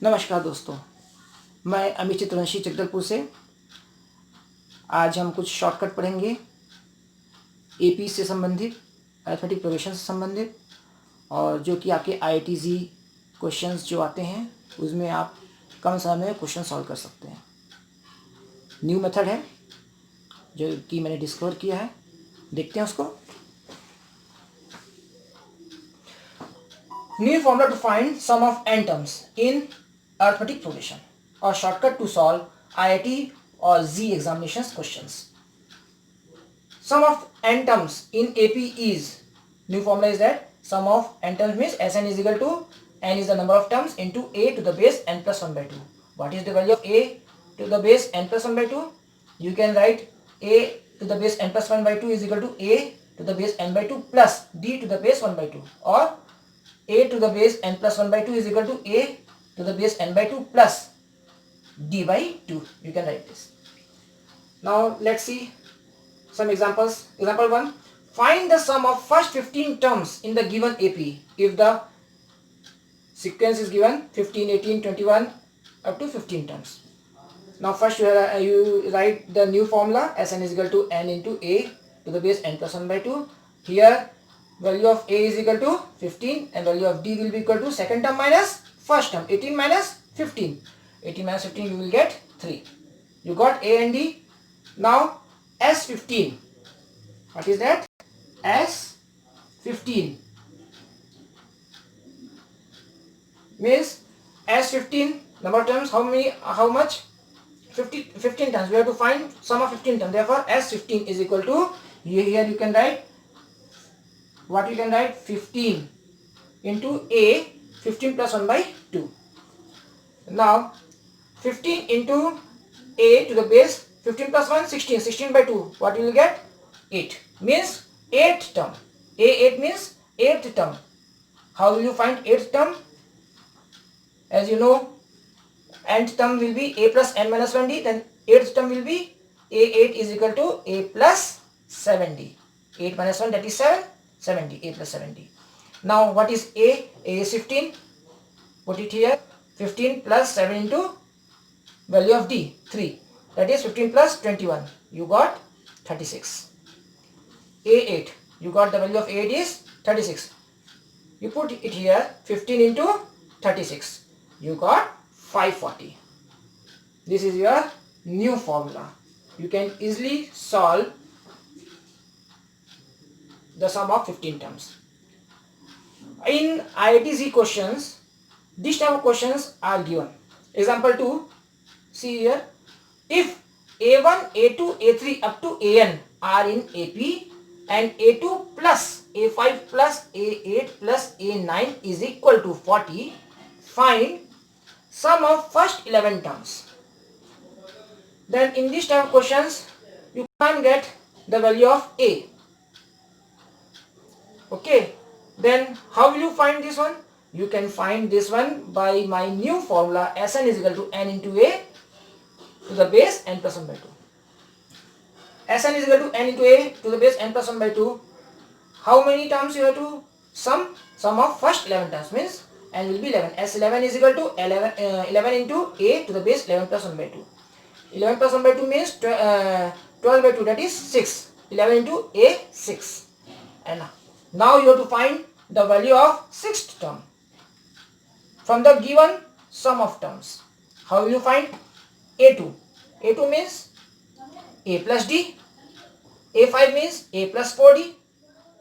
नमस्कार दोस्तों, मैं अमित चित्रवंशी जगदलपुर से। आज हम कुछ शॉर्टकट पढ़ेंगे एपी से संबंधित, अरिथमेटिक प्रोग्रेशन से संबंधित, और जो कि आपके IIT-JEE क्वेश्चंस जो आते हैं उसमें आप कम समय में क्वेश्चन सॉल्व कर सकते हैं। न्यू मेथड है जो कि मैंने डिस्कवर किया है, देखते हैं उसको। New formula to find sum of n terms in arithmetic progression और शॉर्टकट टू सॉल्व IIT और JEE examinations questions. Sum of n terms in AP is, new formula is that sum of n terms means Sn is equal to n is the number of terms into a to the base n plus 1 by 2. What is the value of a to the base n plus 1 by 2? You can write a to the base n plus 1 by 2 is equal to a to the base n by 2 plus d to the base 1 by 2, or a to the base n plus 1 by 2 is equal to a to the base n by 2 plus d by 2. You can write this. Now let's see some examples. Example 1. Find the sum of first 15 terms in the given AP if the sequence is given 15, 18, 21 up to 15 terms. Now first you write the new formula Sn is equal to n into a to the base n plus 1 by 2. Here value of a is equal to 15 and value of d will be equal to second term minus first term. 18 minus 15. 18 minus 15 you will get 3. You got a and d. Now S15. What is that? S15 means S15 number of terms. How much? 15 terms. We have to find sum of 15 terms. Therefore S15 is equal to, here you can write, what you can write, 15 into a, 15 plus 1 by 2. Now 15 into a to the base 15 plus 1, 16. 16 by 2. What you will get? 8. Means 8th term. A8 means 8th term. How will you find 8th term? As you know, nth term will be a plus n minus 1d. Then 8th term will be a8 is equal to a plus 7d. 8 minus 1, that is 7. 7d. A plus 7d. Now what is a? A is 15. Put it here. 15 plus 7 into value of d, 3. That is 15 plus 21. You got 36. A8. You got the value of A8 is 36. You put it here. 15 into 36. You got 540. This is your new formula. You can easily solve the sum of 15 terms. In IIT-JEE questions, these type of questions are given. Example 2. See here. If A1, A2, A3 up to AN are in AP and A2 plus A5 plus A8 plus A9 is equal to 40, find sum of first 11 terms. Then in this type of questions, you can't get the value of A. Okay. Then how will you find this one? You can find this one by my new formula Sn is equal to n into a to the base n plus 1 by 2. Sn is equal to n into a to the base n plus 1 by 2. How many terms you have to sum? Sum of first 11 terms means n will be 11. S11 is equal to 11 into a to the base 11 plus 1 by 2. 11 plus 1 by 2 means 12 by 2, that is 6. 11 into a, 6. And now you have to find the value of 6th term from the given sum of terms. How will you find? A2. A2 means a plus d. A5 means a plus 4d.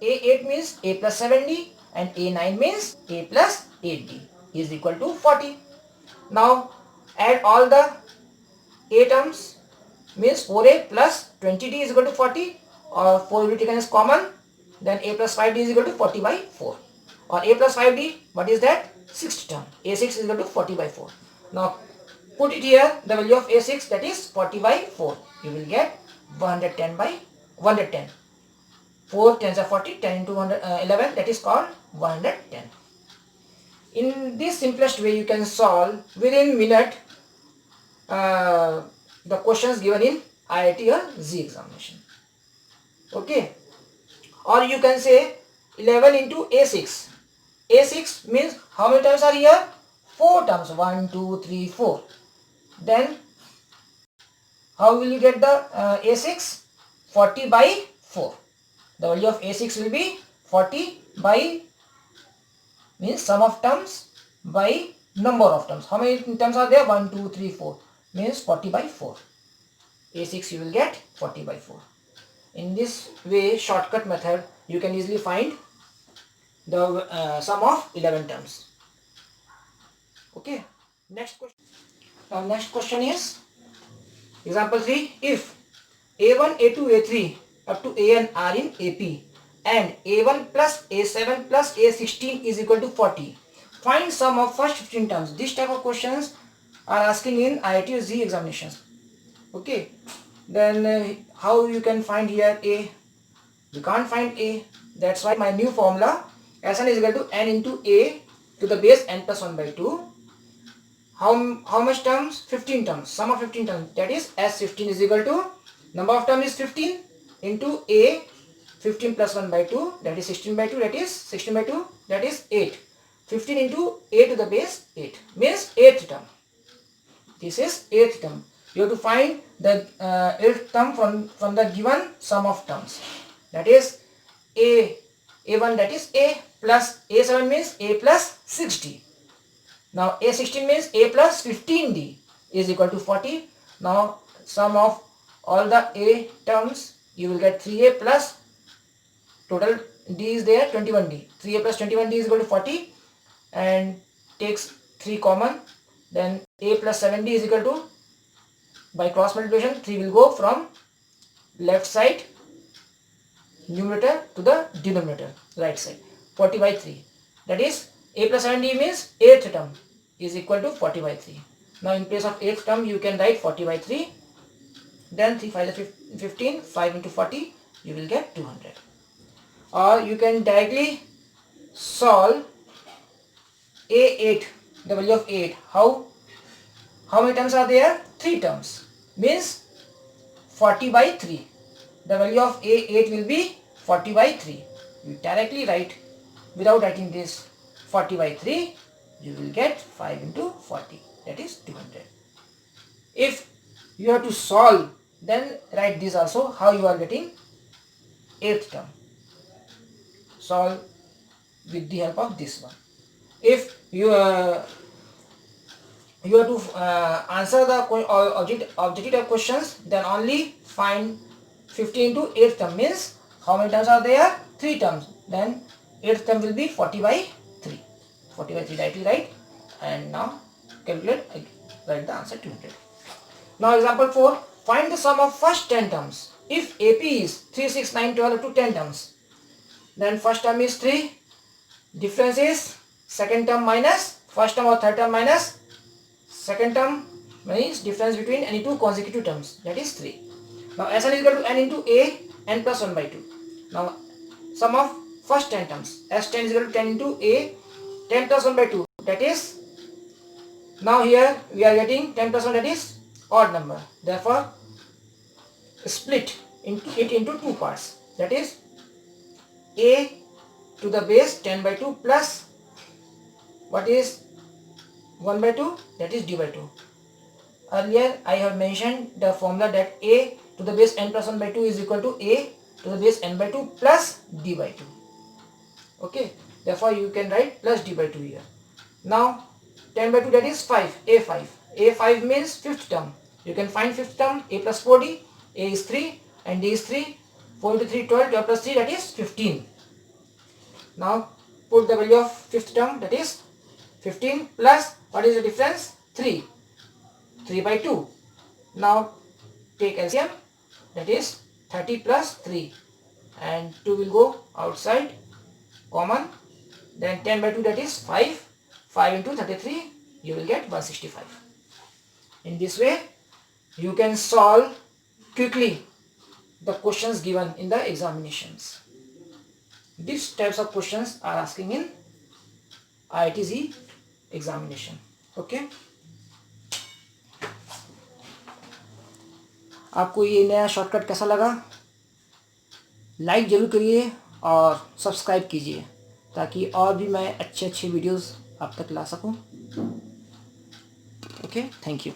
A8 means a plus 7d. And A9 means a plus 8d is equal to 40. Now add all the a terms, means 4a plus 20d is equal to 40, or 4 will be taken as common. Then a plus 5d is equal to 40 by 4. Or a plus 5d, what is that? 6th term. A6 is equal to 40 by 4. Now put it here, the value of A6, that is 40 by 4. You will get 110 by 110. 4 tens are 40, 10 into 11, that is called 110. In this simplest way, you can solve within minute the questions given in IIT or JEE examination. Okay. Or you can say 11 into A6. A6 means how many terms are here? 4 terms, 1, 2, 3, 4. Then how will you get the A6? 40 by 4. The value of A6 will be 40 by, means sum of terms by number of terms. How many terms are there? 1, 2, 3, 4. Means 40 by 4. A6 you will get 40 by 4. In this way, shortcut method, you can easily find the sum of 11 terms. Okay. Next question. Now next question is example 3. If A1, A2, A3 up to AN are in AP and A1 plus A7 plus A16 is equal to 40. Find sum of first 15 terms. This type of questions are asking in IIT Z examinations. Okay. Then how you can find here A? You can't find A. That's why my new formula Sn is equal to n into A to the base n plus 1 by 2. How much terms? 15 terms. Sum of 15 terms. That is S15 is equal to number of terms is 15 into A 15 plus 1 by 2, that is 16 by 2, that is 16 by 2, that is 8. 15 into A to the base 8 means 8th term. This is 8th term. You have to find the 8th term from the given sum of terms. That is A1, that is A plus A7 means A plus 60. Now A16 means A plus 15D is equal to 40. Now sum of all the A terms, you will get 3A plus total D is there 21D. 3A plus 21D is equal to 40 and takes 3 common. Then A plus 7D is equal to, by cross multiplication, 3 will go from left side numerator to the denominator right side. 40 by 3. That is A plus 7D means 8th term is equal to 40 by 3. Now in place of 8th term you can write 40 by 3. Then 3 5 is 15. 5 into 40 you will get 200. Or you can directly solve A8, the value of 8. How many terms are there? 3 terms. Means 40 by 3. The value of A8 will be 40 by 3. You directly write, without writing this 40 by 3, you will get 5 into 40. That is 200. If you have to solve, then write this also, how you are getting 8th term. Solve with the help of this one. If you have to answer the objective type questions, then only find 15 into 8th term means how many terms are there? 3 terms. Then 8th term will be 40 by 3. 40 by 3 directly write, and now calculate, write the answer 200. Now example 4. Find the sum of first 10 terms. If AP is 3, 6, 9, 12 up to 10 terms, then first term is 3. Difference is second term minus first term, or third term minus second term, means difference between any two consecutive terms, that is 3. Now Sn is equal to n into A n plus 1 by 2. Now sum of first 10 terms, S10 is equal to 10 into A 10 plus 1 by 2, that is, now here we are getting 10 plus 1, that is odd number. Therefore split it into 2 parts, that is A to the base 10 by 2 plus what is 1 by 2, that is d by 2. Earlier I have mentioned the formula that A to the base n plus 1 by 2 is equal to A to the base n by 2 plus d by 2. Okay, therefore you can write plus d by 2 here. Now 10 by 2, that is 5, A5. A5 means 5th term. You can find 5th term, A plus 4D, A is 3 and D is 3. 4 into 3, 12, 12 plus 3, that is 15. Now put the value of 5th term, that is 15 plus, what is the difference? 3. 3 by 2. Now take LCM, that is 30 plus 3, and 2 will go outside, common. Then 10 by 2, that is 5. 5 into 33, you will get 165. In this way you can solve quickly the questions given in the examinations. These types of questions are asking in IIT Z examination. Okay, आपको ये नया shortcut कैसा लगा? Like ज़रूर करिए और subscribe कीजिए, ताकि और भी मैं अच्छे वीडियोस आप तक ला सकूं. Okay, thank you.